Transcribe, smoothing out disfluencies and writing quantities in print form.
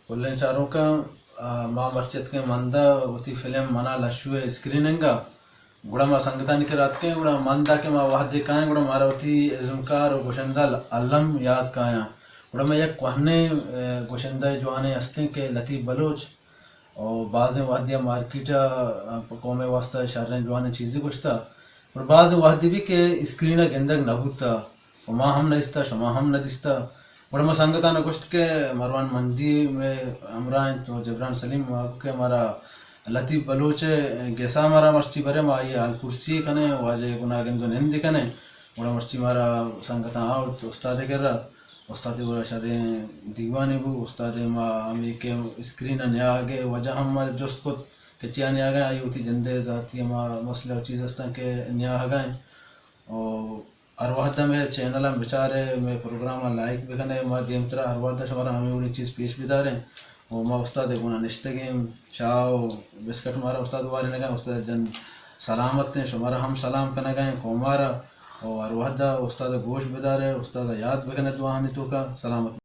كلن چاروكا ما مرچت کے مندا وتی فلم منا لشوے اسکریننگا گڑا ما سنگتانی کرات کے گڑا مندا کے ما واحد دکھائیں گڑا مارا وتی ازمکار و گوشندہ علم یاد کایا گڑا میں یک کوہنے گوشندہ جوانے ہستیں کہ لطیف بلوچ اور بعض وحدیہ مارکیٹا قوم واسطہ شہریں جوانے چیزیں گوشتا اور بعض وحدی بھی کہ اسکرینہ گندگ نبوتا و ما ہم نہ شما ہم نہ دستا اور میں سنگتانہ گوشت کے مروان مندی میں ہمراہ تو جبران سلیم کے ہمارا لطیف بلوچ گیسا ہمارا مرچی برے ما یہ حال کرسی کنے واجہ گناگن جو نندی کنے اور مرچی مارا سنگتان اور استاد کر رہا استاد گورا شرے دیوانی بو استاد ما ہمیں کہ اسکرین نیا آگے وجہ ہم جست کو کہ چیا نیا گئے آئی ہوتی جندے ذاتی ہما مسئلہ و چیز ہستا کہ نیا آگئیں اور ہر وحدہ میں چینل ہم بچارے میں پروگرام لائک بکنے ما دیمترا ہر وحدہ شمارا ہمیں انہیں چیز پیش بھی داریں اور ما استاد گونا نشتگیم چاو بسکٹ مارا استاد واری نگئیں استاد جن سلامت ہیں شمارا ہم سلام کنے گئیں قومارا اور ہر وحدہ استاد گوش بدارے استاد یاد بکنے دعا ہمیں تو کا سلامت